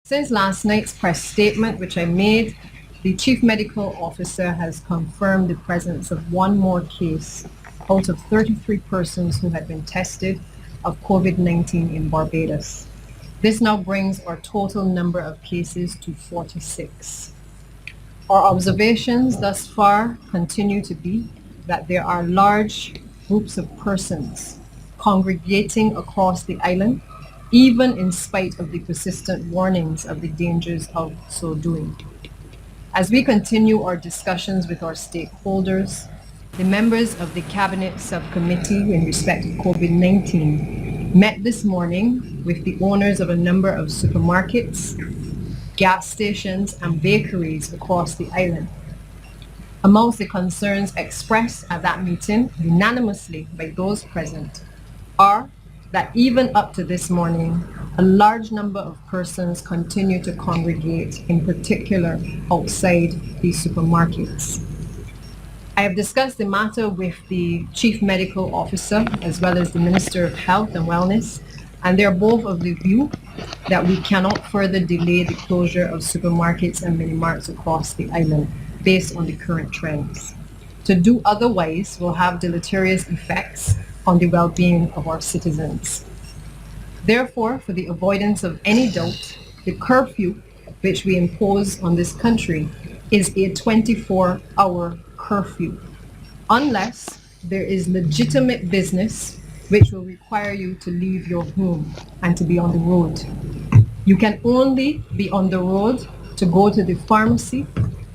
Since last night's press statement, which I made, the Chief Medical Officer has confirmed the presence of one more case out of 33 persons who had been tested of COVID-19 in Barbados. This now brings our total number of cases to 46. Our observations thus far continue to be that there are large groups of persons congregating across the island, even in spite of the persistent warnings of the dangers of so doing. As we continue our discussions with our stakeholders, the members of the Cabinet Subcommittee in respect of COVID-19 met this morning with the owners of a number of supermarkets, gas stations, and bakeries across the island. Amongst the concerns expressed at that meeting unanimously by those present are that even up to this morning, a large number of persons continue to congregate, in particular outside the supermarkets. I have discussed the matter with the Chief Medical Officer as well as the Minister of Health and Wellness, and they are both of the view that we cannot further delay the closure of supermarkets and mini-marts across the island based on the current trends. To do otherwise will have deleterious effects on the well-being of our citizens. Therefore, for the avoidance of any doubt, the curfew which we impose on this country is a 24-hour curfew, unless there is legitimate business which will require you to leave your home and to be on the road. You can only be on the road to go to the pharmacy,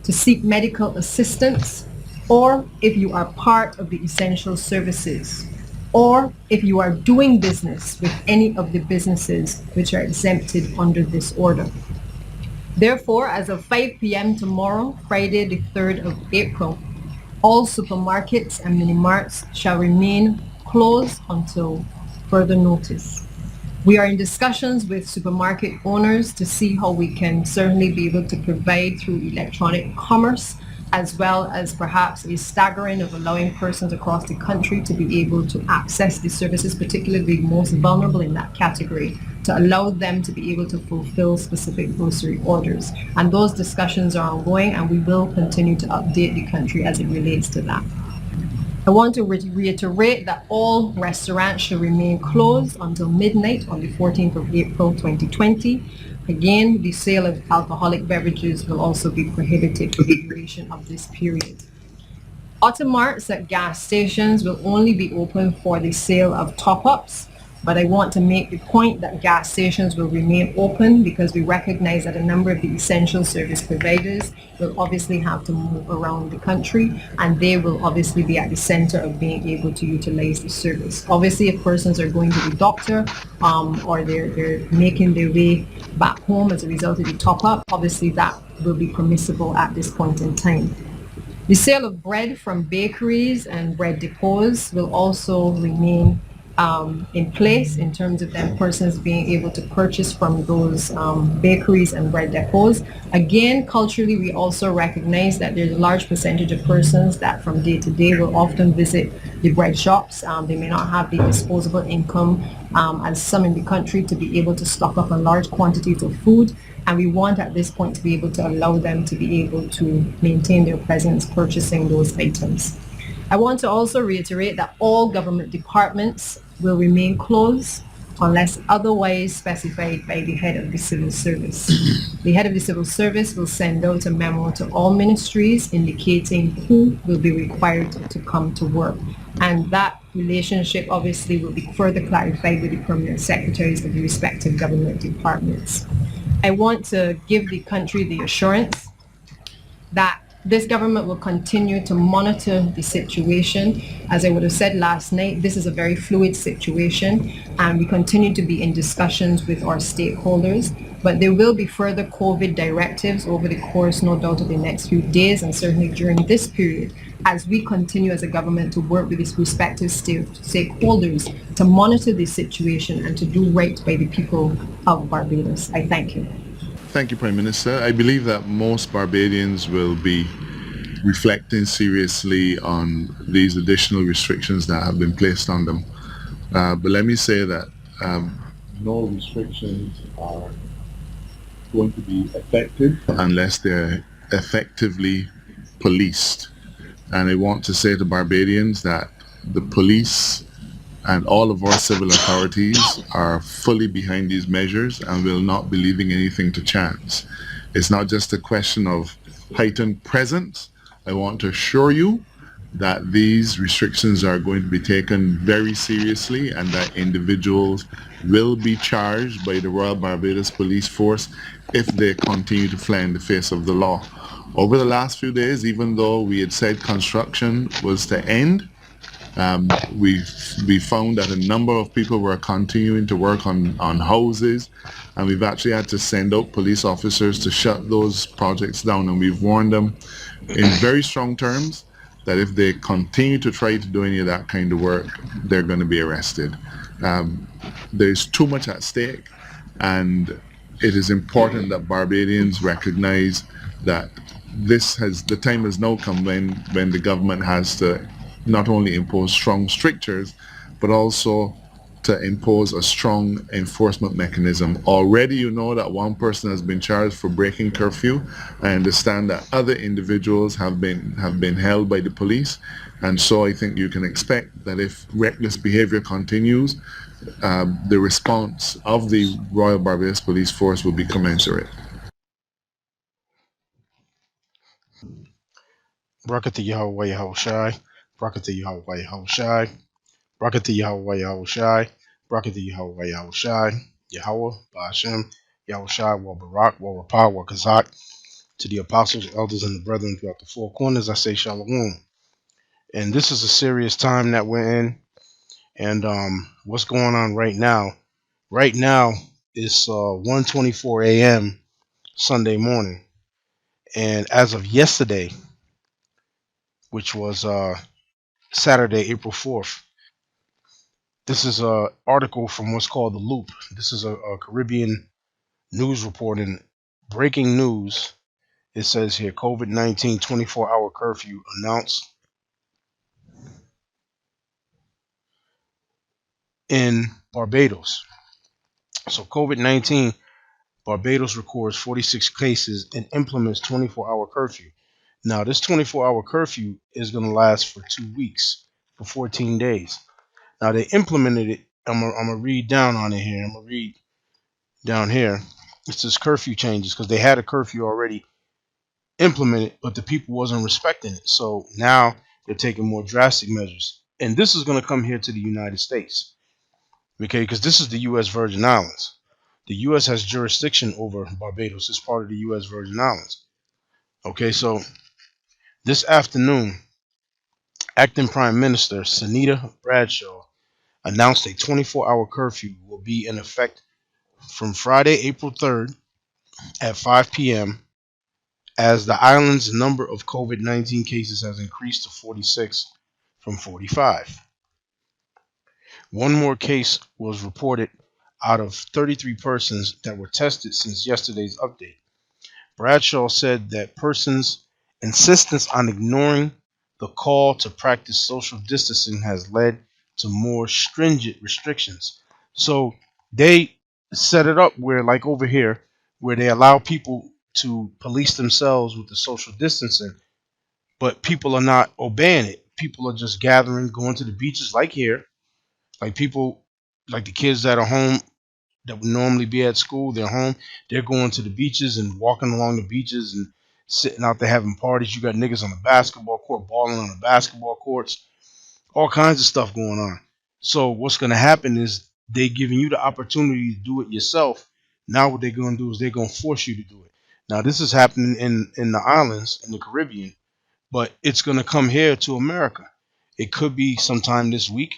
to seek medical assistance, or if you are part of the essential services, or if you are doing business with any of the businesses which are exempted under this order. Therefore, as of 5 p.m. tomorrow, Friday the 3rd of April, all supermarkets and mini-marts shall remain closed until further notice. We are in discussions with supermarket owners to see how we can certainly be able to provide through electronic commerce, as well as perhaps a staggering of allowing persons across the country to be able to access the services, particularly the most vulnerable in that category, to allow them to be able to fulfill specific grocery orders. And those discussions are ongoing, and we will continue to update the country as it relates to that. I want to reiterate that all restaurants should remain closed until midnight on the 14th of April 2020. Again, the sale of alcoholic beverages will also be prohibited for the duration of this period. Automarts at gas stations will only be open for the sale of top-ups, but I want to make the point that gas stations will remain open because we recognize that a number of the essential service providers will obviously have to move around the country, and they will obviously be at the center of being able to utilize the service. Obviously, if persons are going to the doctor or they're making their way back home as a result of the top-up, obviously that will be permissible at this point in time. The sale of bread from bakeries and bread depots will also remain in place in terms of them persons being able to purchase from those bakeries and bread depots. Again, culturally, we also recognize that there's a large percentage of persons that from day to day will often visit the bread shops. They may not have the disposable income as some in the country to be able to stock up on large quantities of food. And we want at this point to be able to allow them to be able to maintain their presence purchasing those items. I want to also reiterate that all government departments will remain closed unless otherwise specified by the head of the civil service. The head of the civil service will send out a memo to all ministries indicating who will be required to come to work. And that relationship obviously will be further clarified with the permanent secretaries of the respective government departments. I want to give the country the assurance that this government will continue to monitor the situation. As I would have said last night, this is a very fluid situation, and we continue to be in discussions with our stakeholders. But there will be further COVID directives over the course, no doubt, of the next few days, and certainly during this period, as we continue as a government to work with its respective stakeholders to monitor the situation and to do right by the people of Barbados. I thank you. Thank you, Prime Minister. I believe that most Barbadians will be reflecting seriously on these additional restrictions that have been placed on them. But let me say that no restrictions are going to be affected unless they're effectively policed. And I want to say to Barbadians that the police and all of our civil authorities are fully behind these measures and will not be leaving anything to chance. It's not just a question of heightened presence. I want to assure you that these restrictions are going to be taken very seriously and that individuals will be charged by the Royal Barbados Police Force if they continue to fly in the face of the law. Over the last few days, even though we had said construction was to end, we found that a number of people were continuing to work on houses, and we've actually had to send out police officers to shut those projects down, and we've warned them in very strong terms that if they continue to try to do any of that kind of work, they're going to be arrested. There's too much at stake, and it is important that Barbadians recognize that the time has now come when the government has to not only impose strong strictures, but also to impose a strong enforcement mechanism. Already you know that one person has been charged for breaking curfew. I understand that other individuals have been held by the police. And so I think you can expect that if reckless behavior continues, the response of the Royal Barbados Police Force will be commensurate. Brakata Yahweh Yahushai, Brakata Yahweh Yahushai, Brakata Yahweh Yahushai, Brakata Yahweh Yahushai, Yahweh, Ba'ashem, Yahushai, Wa Barak, Wa Rapah, Wa Kazak, to the apostles, elders, and the brethren throughout the four corners, I say Shalom. And this is a serious time that we're in. And what's going on right now? Right now, it's 1:24 a.m. Sunday morning. And as of yesterday, which was Saturday, April 4th, this is an article from what's called The Loop. This is a Caribbean news report, and breaking news. It says here COVID-19 24-hour curfew announced in Barbados. So COVID-19, Barbados records 46 cases and implements 24-hour curfew. Now, this 24-hour curfew is going to last for 2 weeks, for 14 days. Now, they implemented it. I'm gonna read down on it here. I'm going to read down here. It says curfew changes because they had a curfew already implemented, but the people wasn't respecting it. So now they're taking more drastic measures. And this is going to come here to the United States. Okay, because this is the U.S. Virgin Islands. The U.S. has jurisdiction over Barbados. It's part of the U.S. Virgin Islands. Okay, so this afternoon, acting Prime Minister Sunita Bradshaw announced a 24-hour curfew will be in effect from Friday, April 3rd at 5 p.m. as the island's number of COVID-19 cases has increased to 46 from 45. One more case was reported out of 33 persons that were tested since yesterday's update. Bradshaw said that persons' insistence on ignoring the call to practice social distancing has led to more stringent restrictions. So they set it up where, like over here, where they allow people to police themselves with the social distancing, but people are not obeying it. People are just gathering, going to the beaches like here, like people, like the kids that are home that would normally be at school, they're home. They're going to the beaches and walking along the beaches and sitting out there having parties. You got niggas on the basketball court, balling on the basketball courts, all kinds of stuff going on. So what's going to happen is they giving you the opportunity to do it yourself. Now what they're going to do is they're going to force you to do it. Now this is happening in the islands, in the Caribbean, but it's going to come here to America. It could be sometime this week.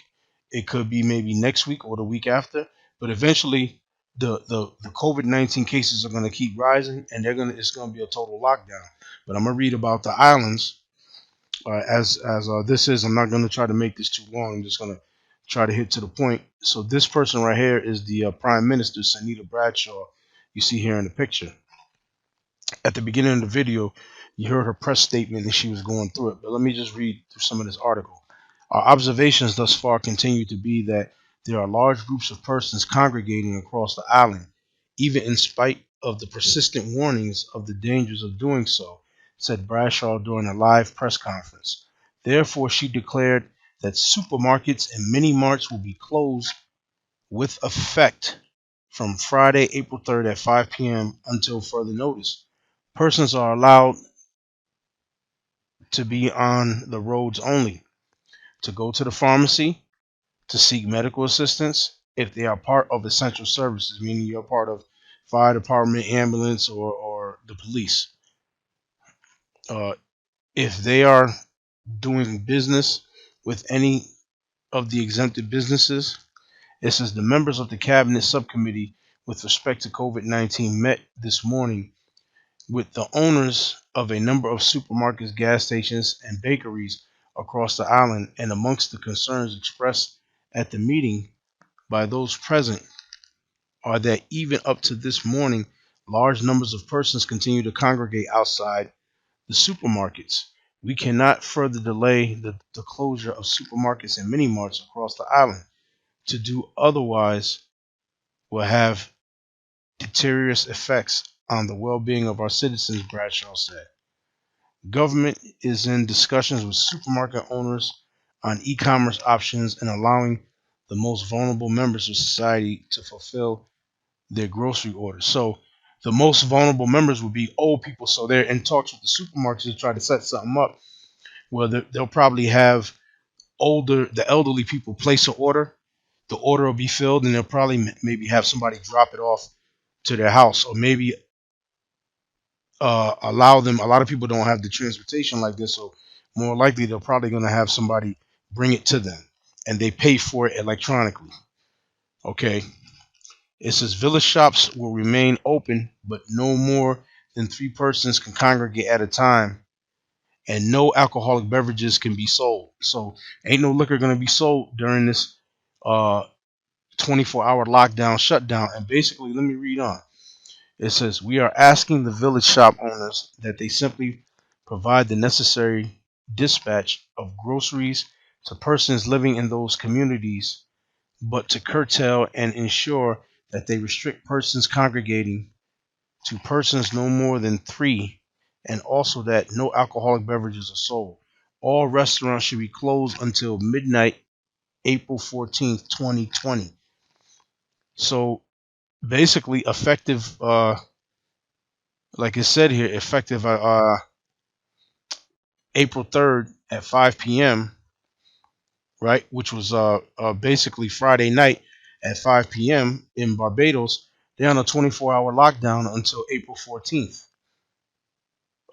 It could be maybe next week or the week after. But eventually, the COVID-19 cases are going to keep rising, and it's going to be a total lockdown. But I'm going to read about the islands as this is. I'm not going to try to make this too long. I'm just going to try to hit to the point. So this person right here is the Prime Minister, Sunita Bradshaw. You see here in the picture. At the beginning of the video, you heard her press statement and she was going through it. But let me just read through some of this article. Our observations thus far continue to be that there are large groups of persons congregating across the island, even in spite of the persistent warnings of the dangers of doing so, said Bradshaw during a live press conference. Therefore, she declared that supermarkets and mini marts will be closed with effect from Friday, April 3rd at 5 p.m. until further notice. Persons are allowed to be on the roads only, to go to the pharmacy, to seek medical assistance if they are part of essential services, meaning you're part of fire department, ambulance, or the police. If they are doing business with any of the exempted businesses, it says the members of the cabinet subcommittee with respect to COVID-19 met this morning with the owners of a number of supermarkets, gas stations, and bakeries across the island, and amongst the concerns expressed at the meeting by those present are that even up to this morning, large numbers of persons continue to congregate outside the supermarkets. We cannot further delay the closure of supermarkets and mini marts across the island. To do otherwise will have deleterious effects on the well being of our citizens, Bradshaw said. Government is in discussions with supermarket owners on e commerce options and allowing the most vulnerable members of society to fulfill their grocery orders. So the most vulnerable members would be old people. So they're in talks with the supermarkets to try to set something up where they'll probably have the elderly people place an order. The order will be filled, and they'll probably maybe have somebody drop it off to their house, or maybe allow them. A lot of people don't have the transportation like this, so more likely they're probably going to have somebody bring it to them, and they pay for it electronically. Okay. It says village shops will remain open, but no more than 3 persons can congregate at a time, and no alcoholic beverages can be sold. So ain't no liquor going to be sold during this 24-hour lockdown shutdown. And basically, let me read on. It says, we are asking the village shop owners that they simply provide the necessary dispatch of groceries to persons living in those communities, but to curtail and ensure that they restrict persons congregating to persons no more than 3, and also that no alcoholic beverages are sold. All restaurants should be closed until midnight, April 14th, 2020. So basically, effective, like it said here, effective April 3rd at 5 p.m., right, which was basically Friday night at 5 p.m. in Barbados. They're on a 24-hour lockdown until April 14th,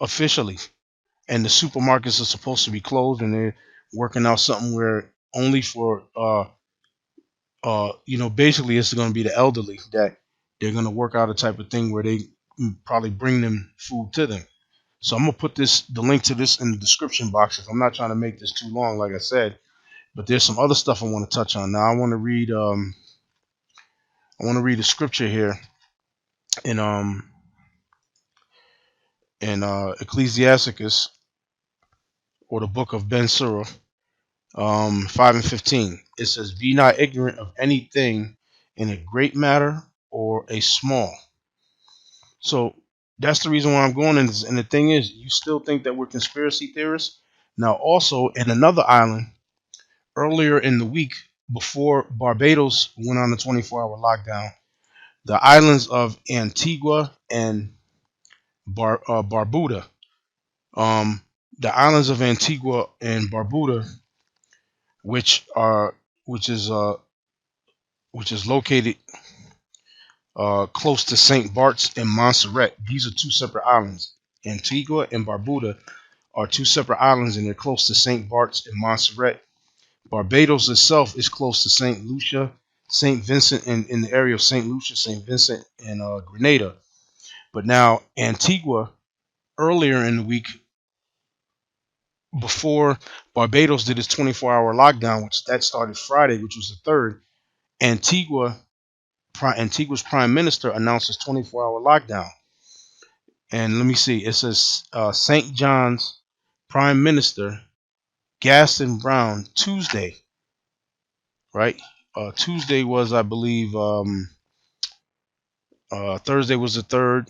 officially. And the supermarkets are supposed to be closed, and they're working out something where only for, basically it's going to be the elderly that they're going to work out a type of thing where they probably bring them food to them. So I'm going to put the link to this in the description box if I'm not trying to make this too long, like I said. But there's some other stuff I want to touch on. Now I want to read a scripture here in Ecclesiasticus, or the book of Ben Sura, 5 and 15. It says, be not ignorant of anything in a great matter or a small. So that's the reason why I'm going in this. And the thing is, you still think that we're conspiracy theorists? Now also in another island, earlier in the week, before Barbados went on the 24-hour lockdown, the islands of Antigua and Barbuda. The islands of Antigua and Barbuda, which is located close to Saint Bart's and Montserrat. These are 2 separate islands. Antigua and Barbuda are 2 separate islands, and they're close to Saint Bart's and Montserrat. Barbados itself is close to Saint Lucia, Saint Vincent, in the area of Saint Lucia, Saint Vincent, and Grenada. But now Antigua, earlier in the week, before Barbados did its 24-hour lockdown, which that started Friday, which was the 3rd, Antigua's prime minister announced his 24-hour lockdown. And let me see, it says St. John's prime minister, Gaston Brown, Tuesday, right? Tuesday was, I believe, Thursday was the third.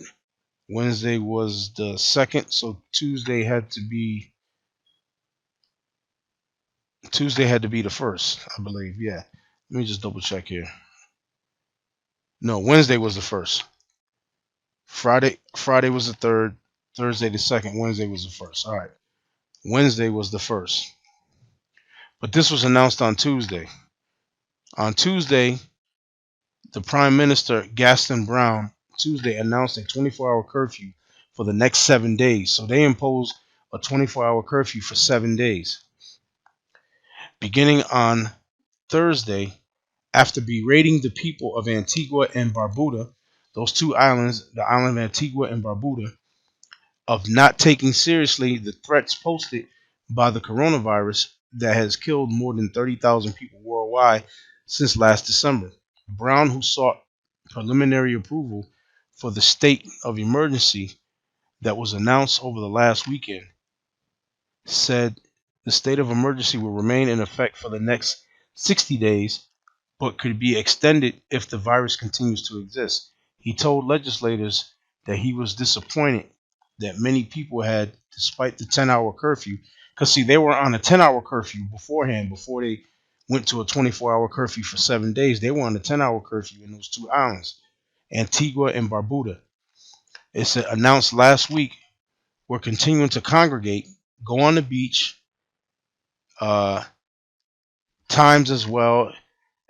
Wednesday was the second. So Tuesday had to be the first, I believe. Yeah. Let me just double check here. No, Wednesday was the first. Friday was the third. Thursday the second. Wednesday was the first. All right. Wednesday was the first. But this was announced on Tuesday. On Tuesday, the Prime Minister Gaston Brown Tuesday announced a 24-hour curfew for the next 7 days. So they imposed a 24-hour curfew for 7 days. Beginning on Thursday, after berating the people of Antigua and Barbuda, those two islands, the island of Antigua and Barbuda, of not taking seriously the threats posted by the coronavirus that has killed more than 30,000 people worldwide since last December. Brown, who sought preliminary approval for the state of emergency that was announced over the last weekend, said the state of emergency will remain in effect for the next 60 days but could be extended if the virus continues to exist. He told legislators that he was disappointed that many people had, despite the 10-hour curfew, because see, they were on a 10-hour curfew beforehand, before they went to a 24-hour curfew for 7 days. They were on a 10-hour curfew in those two islands, Antigua and Barbuda. It's announced last week we're continuing to congregate, go on the beach, uh, times as well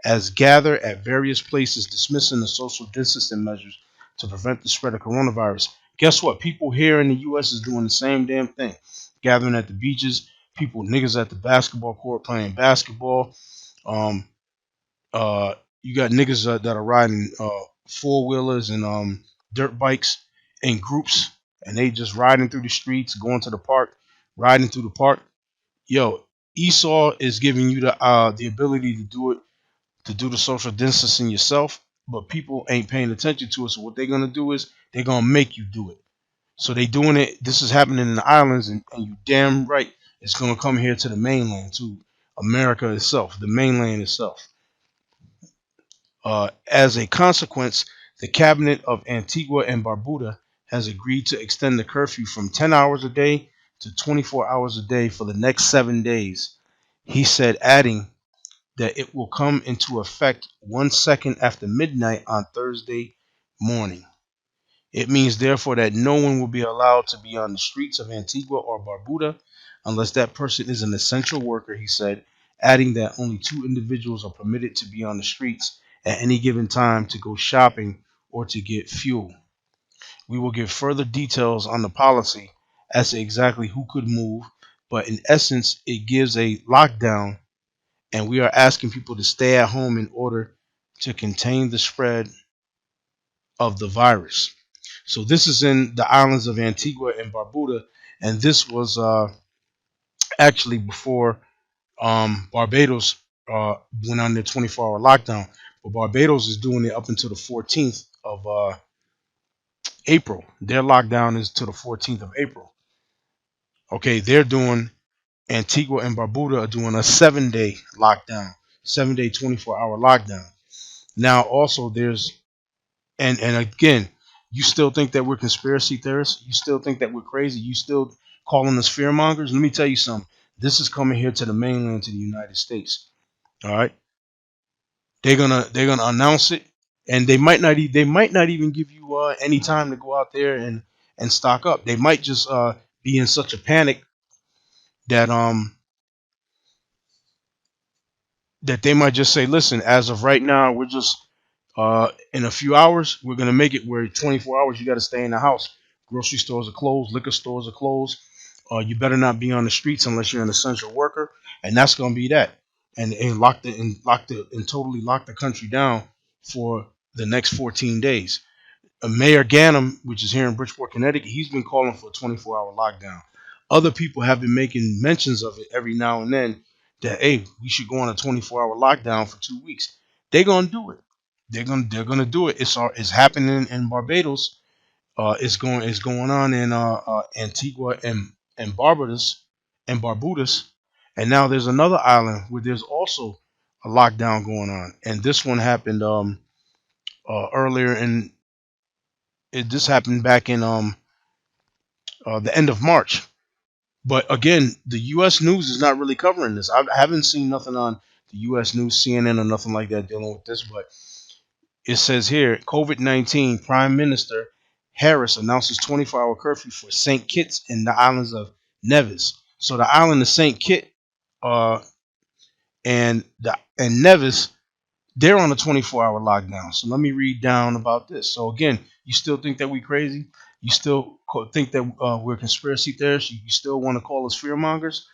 as gather at various places, dismissing the social distancing measures to prevent the spread of coronavirus. Guess what? People here in the U.S. is doing the same damn thing, gathering at the beaches. People, niggas at the basketball court playing basketball. Um, you got niggas that are riding four wheelers and dirt bikes in groups, and they just riding through the streets, going to the park, riding through the park. Yo, Esau is giving you the ability to do it, to do the social distancing yourself, but people ain't paying attention to it. So what they're gonna do is they're gonna make you do it. So they doing it. This is happening in the islands, and you damn right it's gonna come here to the mainland, to America itself, the mainland itself. As a consequence, the cabinet of Antigua and Barbuda has agreed to extend the curfew from 10 hours a day to 24 hours a day for the next 7 days. He said, adding that it will come into effect 1 second after midnight on Thursday morning. It means, therefore, that no one will be allowed to be on the streets of Antigua or Barbuda unless that person is an essential worker, he said, adding that only 2 individuals are permitted to be on the streets at any given time to go shopping or to get fuel. We will give further details on the policy as to exactly who could move, but in essence, it gives a lockdown, and we are asking people to stay at home in order to contain the spread of the virus. So this is in the islands of Antigua and Barbuda, and this was actually before Barbados went on their 24-hour lockdown. But Barbados is doing it up until the 14th of April. Their lockdown is to the 14th of April. Okay, they're doing, Antigua and Barbuda are doing a 7-day lockdown, 7-day, 24-hour lockdown. Now, also, there's, and again, you still think that we're conspiracy theorists? You still think that we're crazy? You still calling us fear mongers? Let me tell you something. This is coming here to the mainland, to the United States. All right, they're gonna announce it, and they might not even give you any time to go out there and stock up. They might just be in such a panic that that they might just say, listen, as of right now, we're just in a few hours, we're gonna make it where 24 hours you got to stay in the house. Grocery stores are closed, liquor stores are closed. You better not be on the streets unless you're an essential worker, and that's gonna be that. And totally lock the country down for the next 14 days. Mayor Ganim, which is here in Bridgeport, Connecticut, he's been calling for a 24-hour lockdown. Other people have been making mentions of it every now and then, that hey, we should go on a 24-hour lockdown for 2 weeks. They're gonna do it. They're gonna do it. It's happening in Barbados. It's going on in Antigua and Barbudas, and now there's another island where there's also a lockdown going on. And this one happened earlier in This happened back in the end of March. But again, the U.S. news is not really covering this. I haven't seen nothing on the U.S. news, CNN, or nothing like that dealing with this. But it says here, COVID-19, Prime Minister Harris announces 24-hour curfew for St. Kitts and the islands of Nevis. So the island of St. Kitts uh, and Nevis, they're on a 24-hour lockdown. So let me read down about this. So again, you still think that we crazy? You still think that we're conspiracy theorists? You still want to call us fear mongers?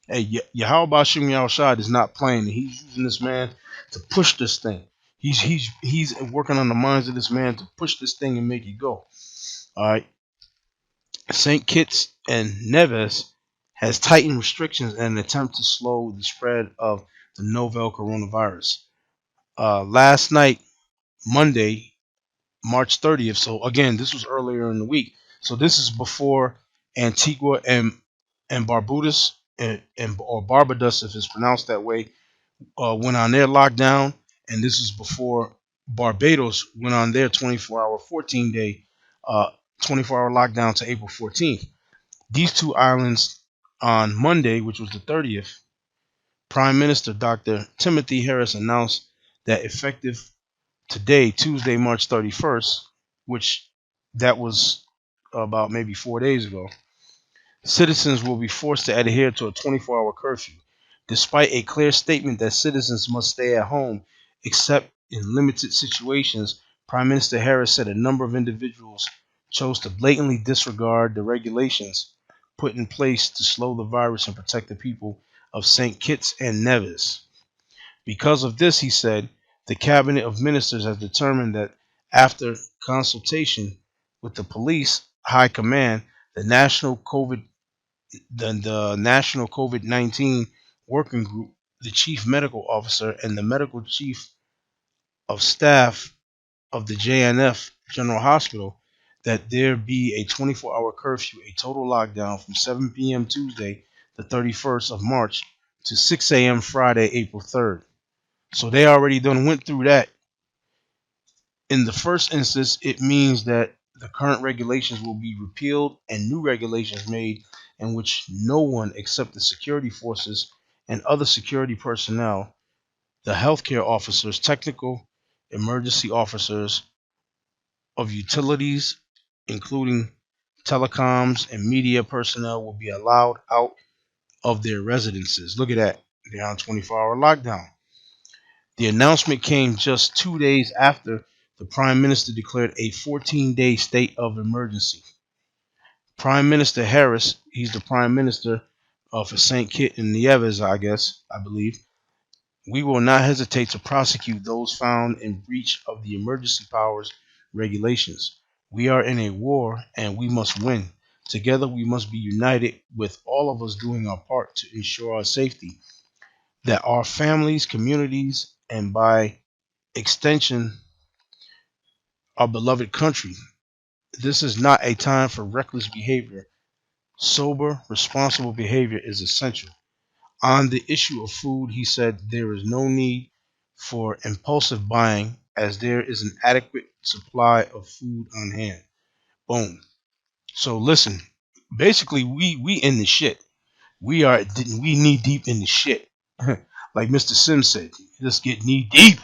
Hey, Yahweh Shimmy Al Shad is not playing. He's using this man to push this thing. He's working on the minds of this man to push this thing and make it go. All right. St. Kitts and Nevis has tightened restrictions in an attempt to slow the spread of the novel coronavirus. Last night, Monday, March 30th. So again, this was earlier in the week. So this is before Antigua and Barbudas and or Barbados, if it's pronounced that way, went on their lockdown, and this is before Barbados went on their 24-hour, 14-day, 24-hour lockdown to April 14th. These two islands on Monday, which was the 30th, Prime Minister Dr. Timothy Harris announced that effective today, Tuesday, March 31st, which that was about maybe 4 days ago, citizens will be forced to adhere to a 24-hour curfew, despite a clear statement that citizens must stay at home except in limited situations. Prime Minister Harris said a number of individuals chose to blatantly disregard the regulations put in place to slow the virus and protect the people of St. Kitts and Nevis. Because of this, he said, the cabinet of ministers has determined that after consultation with the police high command, the National COVID-19 Working Group, the Chief Medical Officer, and the Medical Chief of Staff of the JNF General Hospital, that there be a 24-hour curfew, a total lockdown from 7 p.m. Tuesday, the 31st of March, to 6 a.m. Friday, April 3rd. So they already done went through that. In the first instance, it means that the current regulations will be repealed and new regulations made in which no one except the security forces and other security personnel, the healthcare officers, technical emergency officers of utilities, including telecoms and media personnel, will be allowed out of their residences. Look at that. They're on 24-hour lockdown. The announcement came just 2 days after the Prime Minister declared a 14-day state of emergency. Prime Minister Harris, he's the Prime Minister for St. Kitts and Nevis, I believe. We will not hesitate to prosecute those found in breach of the emergency powers regulations. We are in a war and we must win. Together we must be united, with all of us doing our part to ensure our safety, that our families, communities, and by extension, our beloved country. This is not a time for reckless behavior. Sober, responsible behavior is essential. On the issue of food, he said there is no need for impulsive buying as there is an adequate supply of food on hand. Boom. So listen, basically we in the shit. We knee deep in the shit. Like Mr. Sims said, let's get knee deep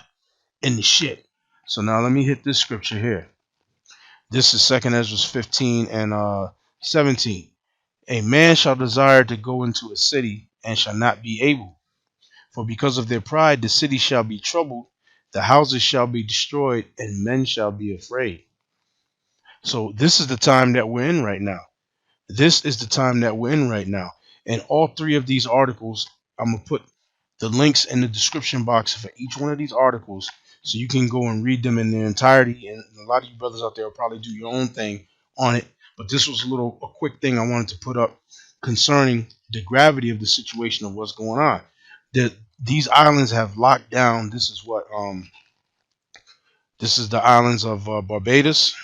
in the shit. So now let me hit this scripture here. This is 2 Ezra 15 and 17. A man shall desire to go into a city and shall not be able. For because of their pride, the city shall be troubled, the houses shall be destroyed, and men shall be afraid. So this is the time that we're in right now. This is the time that we're in right now. And all three of these articles, I'm going to put the links in the description box for each one of these articles so you can go and read them in their entirety. And a lot of you brothers out there will probably do your own thing on it. But this was a quick thing I wanted to put up concerning the gravity of the situation of what's going on. These islands have locked down. This is the islands of Barbados,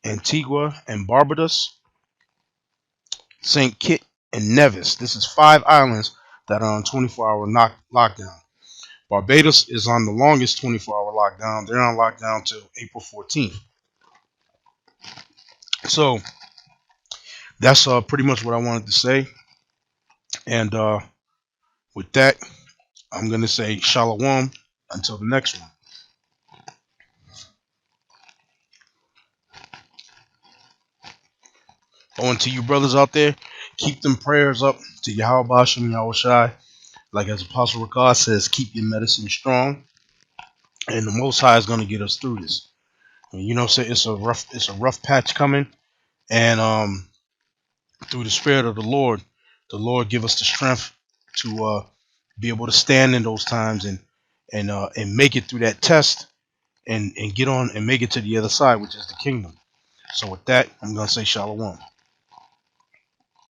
Antigua and Barbudas, St. Kitts and Nevis. This is 5 islands that are on 24-hour lockdown. Barbados is on the longest 24-hour lockdown. They're on lockdown till April 14th. So that's pretty much what I wanted to say. And with that, I'm gonna say shalom until the next one. On to you brothers out there, keep them prayers up to Yahweh Bashem Yahushai. Like as Apostle Ricard says, keep your medicine strong, and the Most High is gonna get us through this. And you know, say it's a rough patch coming, and through the Spirit of the Lord give us the strength to be able to stand in those times and make it through that test and get on and make it to the other side, which is the kingdom. So with that, I'm gonna say shalom.